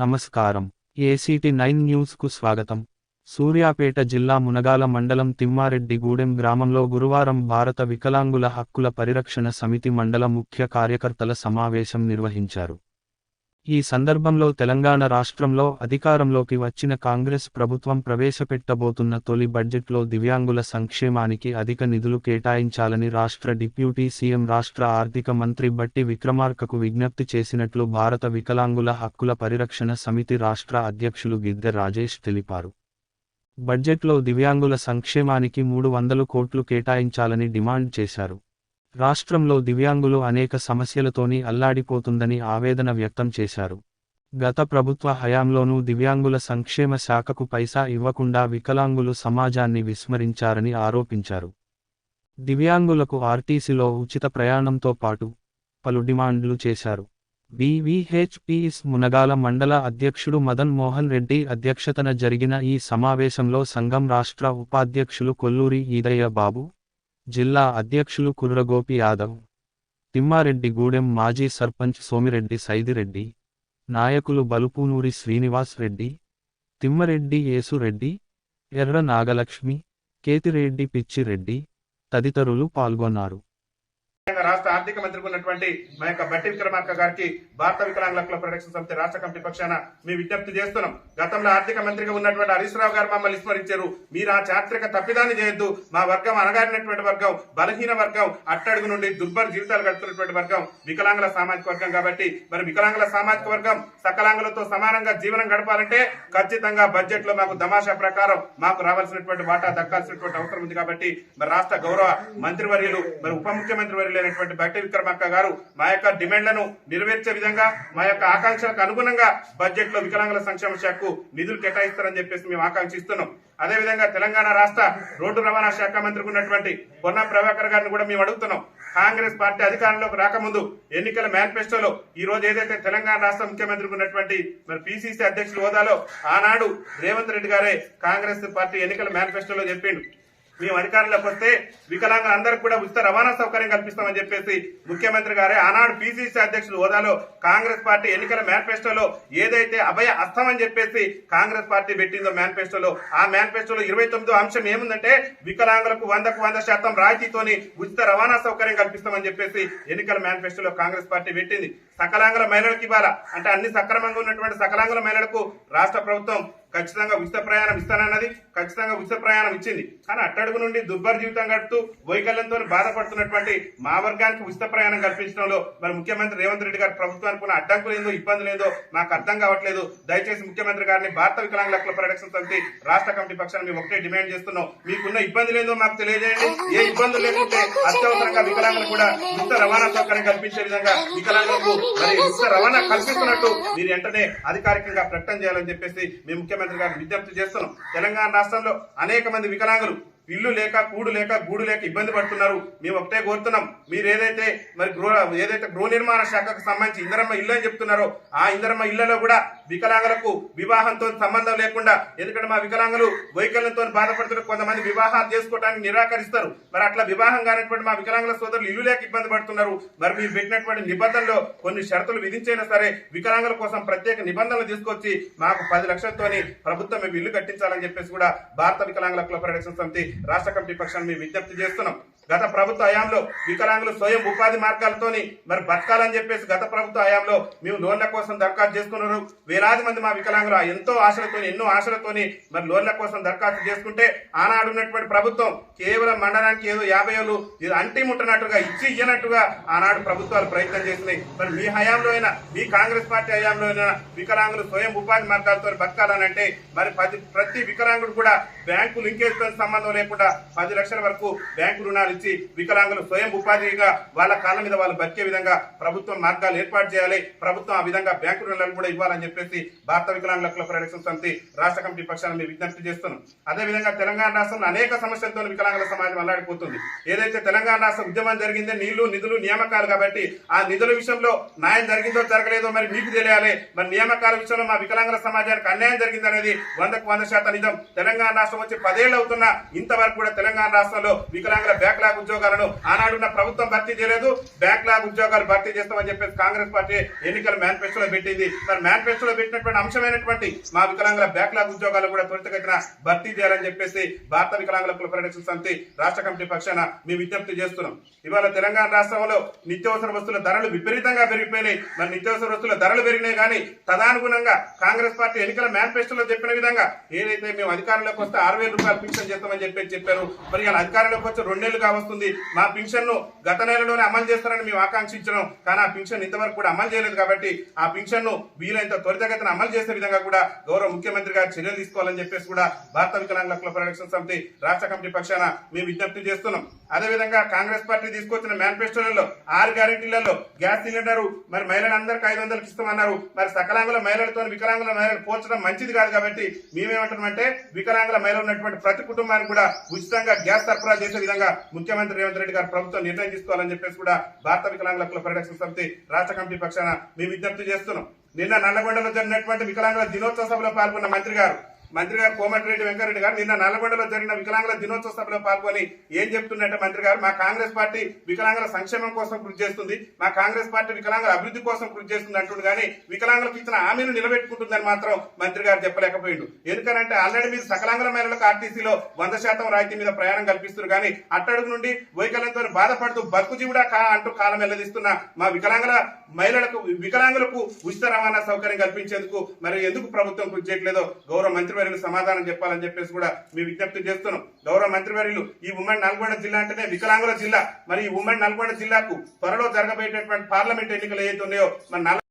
నమస్కారం. ACT9 న్యూస్కు స్వాగతం. సూర్యాపేట జిల్లా మునగాల మండలం తిమ్మారెడ్డిగూడెం గ్రామంలో గురువారం భారత వికలాంగుల హక్కుల పరిరక్షణ సమితి మండల ముఖ్య కార్యకర్తల సమావేశం నిర్వహించారు. ఈ సందర్భంలో తెలంగాణ రాష్ట్రంలో అధికారంలోకి వచ్చిన కాంగ్రెస్ ప్రభుత్వం ప్రవేశపెట్టబోతున్న తొలి బడ్జెట్లో దివ్యాంగుల సంక్షేమానికి అధిక నిధులు కేటాయించాలని రాష్ట్ర డిప్యూటీ సీఎం రాష్ట్ర ఆర్థిక మంత్రి బట్టి విక్రమార్కకు విజ్ఞప్తి చేసినట్లు భారత వికలాంగుల హక్కుల పరిరక్షణ సమితి రాష్ట్ర అధ్యక్షులు గిద్దె రాజేష్ తెలిపారు. బడ్జెట్లో దివ్యాంగుల సంక్షేమానికి 300 కోట్లు కేటాయించాలని డిమాండ్ చేశారు. రాష్ట్రంలో దివ్యాంగులు అనేక సమస్యలతోని అల్లాడిపోతుందని ఆవేదన వ్యక్తం చేశారు. గత ప్రభుత్వ హయాంలోనూ దివ్యాంగుల సంక్షేమ శాఖకు పైసా ఇవ్వకుండా వికలాంగులు సమాజాన్ని విస్మరించారని ఆరోపించారు. దివ్యాంగులకు ఆర్టీసీలో ఉచిత ప్రయాణంతో పాటు పలు డిమాండ్లు చేశారు. BVHPs మునగాల మండల అధ్యక్షుడు మదన్ మోహన్ రెడ్డి అధ్యక్షతన జరిగిన ఈ సమావేశంలో సంఘం రాష్ట్ర ఉపాధ్యక్షులు కొల్లూరి ఈదయ్య బాబు, జిల్లా అధ్యక్షులు కుర్రగోపి యాదవ్, తిమ్మారెడ్డిగూడెం మాజీ సర్పంచ్ సోమిరెడ్డి సైదిరెడ్డి, నాయకులు బలుపూనూరి శ్రీనివాస్ రెడ్డి, తిమ్మరెడ్డి యేసురెడ్డి, ఎర్ర నాగలక్ష్మి, కేతిరెడ్డి పిచ్చిరెడ్డి తదితరులు పాల్గొన్నారు. రాష్ట్ర ఆర్థిక మంత్రికి ఉన్నటువంటి మా యొక్క బట్టి విక్రమార్క గారికి భారత వికలాంగుల హక్కుల పరిరక్షణ సమితి రాష్ట్ర కమిటీ పక్షాన మేము విజ్ఞప్తి చేస్తున్నాం. గతంలో ఆర్థిక మంత్రిగా ఉన్నటువంటి హరీష్ రావు గారు మమ్మల్ని విస్మరించారు. మీరు ఆ చారిత్రక తప్పిదాన్ని చేయొద్దు. మా వర్గం అనగారినటువంటి వర్గం, బలహీన వర్గం, అట్టడుగు నుండి దుర్భర జీవితాలు గడుపుతున్నటువంటి వర్గం వికలాంగుల సామాజిక వర్గం. కాబట్టి మరి వికలాంగుల సామాజిక వర్గం సకలాంగులతో సమానంగా జీవనం గడపాలంటే ఖచ్చితంగా బడ్జెట్ లో మాకు తమాషా ప్రకారం మాకు రావాల్సినటువంటి వాటా దక్కాల్సినటువంటి అవసరం ఉంది. కాబట్టి మరి రాష్ట్ర గౌరవ మంత్రివర్యులు, మరి ఉప ముఖ్యమంత్రి వర్యులు బట్టి విక్రమార్క గారు మా యొక్క డిమాండ్లను నెరవేర్చే విధంగా, మా యొక్క ఆకాంక్షలకు అనుగుణంగా బడ్జెట్ లో వికలాంగుల సంక్షేమ శాఖకు నిధులు కేటాయిస్తారని చెప్పేసి మేము ఆకాంక్షిస్తున్నాం. అదేవిధంగా తెలంగాణ రాష్ట్ర రోడ్డు రవాణా శాఖ మంత్రికి ఉన్నటువంటి పొన్నం ప్రభాకర్ గారిని కూడా మేము అడుగుతున్నాం. కాంగ్రెస్ పార్టీ అధికారంలోకి రాకముందు ఎన్నికల మేనిఫెస్టోలో ఈ రోజు ఏదైతే తెలంగాణ రాష్ట్ర ముఖ్యమంత్రికి ఉన్నటువంటి మరి PCC అధ్యక్షుల హోదాలో ఆనాడు రేవంత్ రెడ్డి గారే కాంగ్రెస్ పార్టీ ఎన్నికల మేనిఫెస్టోలో చెప్పిండు, మేము అధికారంలోకి వస్తే వికలాంగులందరికీ కూడా ఉచిత రవాణా సౌకర్యం కల్పిస్తామని చెప్పేసి ముఖ్యమంత్రి గారే ఆనాడు PCC అధ్యక్షుల హోదాలో కాంగ్రెస్ పార్టీ ఎన్నికల మేనిఫెస్టోలో ఏదైతే అభయ అస్తం అని చెప్పేసి కాంగ్రెస్ పార్టీ పెట్టిందో మేనిఫెస్టోలో, ఆ మేనిఫెస్టోలో 29వ అంశం ఏముందంటే వికలాంగులకు 100% రాయితీతోని ఉచిత రవాణా సౌకర్యం కల్పిస్తామని చెప్పేసి ఎన్నికల మేనిఫెస్టోలో కాంగ్రెస్ పార్టీ పెట్టింది. సకలాంగుల మహిళలకు ఇవ్వాలా అంటే అన్ని సక్రమంగా ఉన్నటువంటి సకలాంగుల మహిళలకు రాష్ట్ర ప్రభుత్వం ఖచ్చితంగా ఉచిత ప్రయాణం ఇస్తానన్నది, ఖచ్చితంగా ఉచిత ప్రయాణం ఇచ్చింది. కానీ అట్టడుగు నుండి దుర్భర జీవితం గడుపుతూ వైకల్యంతో బాధపడుతున్నటువంటి మా వర్గానికి ఉచిత ప్రయాణం కల్పించడంలో మరి ముఖ్యమంత్రి రేవంత్ రెడ్డి గారి ప్రభుత్వానికి ఉన్న అడ్డంకులు ఏందో, ఇబ్బందులు ఏందో మాకు అర్థం కావట్లేదు. దయచేసి ముఖ్యమంత్రి గారిని భారత వికలాంగుల హక్కుల పరిరక్షణ సమితి రాష్ట్ర కమిటీ పక్షాన్ని మేము ఒకటే డిమాండ్ చేస్తున్నాం. మీకున్న ఇబ్బందులు ఏందో మాకు తెలియజేయండి. ఏ ఇబ్బందులు లేకుంటే అత్యవసరంగా వికలాంగులకు కూడా ఉచిత రవాణా సౌకర్యం కల్పించే విధంగా వికలాంగులకు మరి ఉచిత రవాణా కల్పిస్తున్నట్టు మీరు వెంటనే అధికారికంగా ప్రకటన చేయాలని చెప్పేసి మేము ముఖ్యమంత్రి గారిని విజ్ఞప్తి చేస్తున్నాం. తెలంగాణ రాష్ట్రంలో అనేక మంది వికలాంగులు ఇల్లు లేక, కూడు లేక, గూడు లేక ఇబ్బంది పడుతున్నారు. మేము ఒకటే కోరుతున్నాం, మీరు ఏదైతే మరి గృహ నిర్మాణ శాఖకు సంబంధించి ఇందిరమ్మ ఇల్లు అని చెప్తున్నారో ఆ ఇందిరమ్మ ఇళ్లలో కూడా వికలాంగులకు వివాహంతో సంబంధం లేకుండా, ఎందుకంటే మా వికలాంగులు వైకల్యంతో బాధపడుతున్న కొంతమంది వివాహాలు చేసుకోవడానికి నిరాకరిస్తారు. మరి అట్లా వివాహం కానటువంటి మా వికలాంగుల సోదరులు ఇల్లు లేక ఇబ్బంది పడుతున్నారు. మరి మీరు పెట్టినటువంటి నిబంధనలో కొన్ని షరతులు విధించైనా సరే వికలాంగుల కోసం ప్రత్యేక నిబంధనలు తీసుకొచ్చి మాకు 10 లక్షలతోని ప్రభుత్వం మేము ఇల్లు కట్టించాలని చెప్పేసి కూడా భారత వికలాంగుల హక్కుల పరిరక్షణ సమితి రాష్ట్ర కమిటీ పక్షాన్ని మేము విజ్ఞప్తి చేస్తున్నాం. గత ప్రభుత్వ హయాంలో వికలాంగులు స్వయం ఉపాధి మార్గాలతోని మరి బతకాలని చెప్పేసి గత ప్రభుత్వ హయాంలో మేము లోన్ల కోసం దరఖాస్తు చేసుకున్నారు. వేలాది మంది మా వికలాంగులు ఎంతో ఆశలతోని, ఎన్నో ఆశలతోని మరి లోన్ల కోసం దరఖాస్తు చేసుకుంటే ఆనాడు ఉన్నటువంటి ప్రభుత్వం కేవలం మండలానికి ఏదో 50 ఏళ్ళు అంటి ముట్టనట్టుగా ఇచ్చి ఇయ్యనట్టుగా ఆనాడు ప్రభుత్వాలు ప్రయత్నం చేసినాయి. మరి మీ హయాంలో అయినా, మీ కాంగ్రెస్ పార్టీ హయాంలో అయినా వికలాంగులు స్వయం ఉపాధి మార్గాలతో బతకాలని అంటే మరి ప్రతి వికలాంగుడు కూడా బ్యాంకు లింకేజ్తో సంబంధం లేకుండా 10 లక్షల వరకు బ్యాంకు రుణాలు ఇచ్చి వికలాంగులు స్వయం ఉపాధిగా వాళ్ళ కాళ్ళ మీద వాళ్ళు బతికే విధంగా ప్రభుత్వం మార్గాలు ఏర్పాటు చేయాలి. ప్రభుత్వం ఆ విధంగా బ్యాంకు రుణాలు కూడా ఇవ్వాలని చెప్పేసి భారత వికలాంగుల హక్కుల పరిరక్షణ సమితి రాష్ట్ర కమిటీ పక్షాన్ని మేము విజ్ఞప్తి చేస్తున్నాం. అదేవిధంగా తెలంగాణ రాష్ట్రంలో అనేక సమస్యలతో వికలాంగుల సమాజం అల్లాడిపోతుంది. ఏదైతే తెలంగాణ రాష్ట్ర ఉద్యమం జరిగిందో నీళ్లు, నిధులు, నియామకాలు, కాబట్టి ఆ నిధుల విషయంలో న్యాయం జరిగిందో జరగలేదో మరి మీకు తెలియాలి. మరి నియామకాల విషయంలో మా వికలాంగుల సమాజానికి అన్యాయం జరిగిందనేది 100% నిజం. తెలంగాణ రాష్ట్రం వచ్చి 10 ఏళ్ళు అవుతున్నా ఇంతవరకు కూడా తెలంగాణ రాష్ట్రంలో వికలాంగుల బ్యాక్లాగ్ బ్యాక్లాగ్ ఉద్యోగాలను ఆనాడున్న ప్రభుత్వం భర్తీ చేయలేదు. బ్యాక్లాగ్ ఉద్యోగాలు భర్తీ చేస్తామని చెప్పేసి కాంగ్రెస్ పార్టీ ఎన్నికల మేనిఫెస్టోలో పెట్టింది. మరి మేనిఫెస్టోలో పెట్టినటువంటి అంశమైనటువంటి మా వికలాంగుల బ్యాక్లాగ్ ఉద్యోగాలు కూడా త్వరితగతిన భర్తీ చేయాలని చెప్పేసి భారత వికలాంగుల కుల పరిరక్షణ సమితి రాష్ట్ర కమిటీ పక్షాన మేము విజ్ఞప్తి చేస్తున్నాం. ఇవాళ తెలంగాణ రాష్ట్రంలో నిత్యావసర వస్తువుల ధరలు విపరీతంగా పెరిగిపోయినాయి. మరి నిత్యావసర వస్తువుల ధరలు పెరిగినాయి కానీ తదనుగుణంగా కాంగ్రెస్ పార్టీ ఎన్నికల మేనిఫెస్టోలో చెప్పిన విధంగా ఏదైతే మేము అధికారంలోకి వస్తే 6,000 రూపాయలు పింఛన్ చేస్తామని చెప్పారు. మరి ఇలా అధికారంలోకి వచ్చి 2 నెలలుగా వస్తుంది. మా పింఛన్ ను గత నెలలోనే అమలు చేస్తారని మేము ఆకాంక్షించినాం. కానీ ఆ పింఛన్ ఇంతవరకు కూడా అమలు చేయలేదు. కాబట్టి ఆ పింఛన్ ను వీలైనంత త్వరితగతిన అమలు చేసే విధంగా కూడా గౌరవ ముఖ్యమంత్రి గారు చర్యలు తీసుకోవాలని చెప్పేసి కూడా భారత వికలాంగుల కుల పరిరక్షణ సమితి రాష్ట్ర కమిటీ పక్షాన మేము విజ్ఞప్తి చేస్తున్నాం. అదేవిధంగా కాంగ్రెస్ పార్టీ తీసుకొచ్చిన మేనిఫెస్టోలలో 6 గ్యారెంటీలలో గ్యాస్ సిలిండర్ మరి మహిళలందరికీ 500 ఇస్తామన్నారు. మరి సకలాంగుల మహిళలతో వికలాంగుల మహిళలు పోల్చడం మంచిది కాదు. కాబట్టి మేమేమంటున్నామంటే వికలాంగుల మహిళలు ఉన్నటువంటి ప్రతి కుటుంబానికి కూడా ఉచితంగా గ్యాస్ సరఫరా చేసే విధంగా ముఖ్యమంత్రి రేవంత్ రెడ్డి గారు ప్రభుత్వం నిర్ణయం తీసుకోవాలని చెప్పేసి కూడా భారత వికలాంగుల కుల పరిరక్షణ సమితి రాష్ట్ర కమిటీ పక్షాన మేము విజ్ఞప్తి చేస్తున్నాం. నిన్న నల్లగొండలో జరిగినటువంటి వికలాంగుల దినోత్సవ సభలో పాల్గొన్న మంత్రి గారు కోమటిరెడ్డి వెంకరెడ్డి గారు నిన్న నల్లగొండలో జరిగిన వికలాంగుల దినోత్సవ సభలో పాల్గొని ఏం చెప్తున్నట్టే మంత్రి గారు, మా కాంగ్రెస్ పార్టీ వికలాంగుల సంక్షేమం కోసం కృషి చేస్తుంది, మా కాంగ్రెస్ పార్టీ వికలాంగుల అభివృద్ధి కోసం కృషి చేస్తుంది అంటుంది. కానీ వికలాంగులకు ఇచ్చిన హామీని నిలబెట్టుకుంటుందని మాత్రం మంత్రి గారు చెప్పలేకపోయిండు. ఎందుకనంటే ఆల్రెడీ మీరు సకలాంగుల మహిళలకు ఆర్టీసీలో 100% రాయితీ మీద ప్రయాణం కల్పిస్తున్నారు. కానీ అట్టడుగు నుండి వైకల్యంతో బాధపడుతూ బతుకు జీవుడా అంటూ కాలం వెల్లదిస్తున్న మా వికలాంగులకు ఉచిత రవాణా సౌకర్యం కల్పించేందుకు మరి ఎందుకు ప్రభుత్వం కృషి చేయట్లేదో గౌరవ మంత్రి సమాధానం చెప్పాలని చెప్పేసి కూడా మేము విజ్ఞప్తి చేస్తున్నాం. గౌరవ మంత్రివర్యులు ఈ ఉమ్మడి నల్గొండ జిల్లా అంటేనే వికలాంగుల జిల్లా. మరి ఈ ఉమ్మడి నల్గొండ జిల్లాకు త్వరలో జరగబోయేటటువంటి పార్లమెంట్ ఎన్నికలు ఏదైతే ఉన్నాయో మరి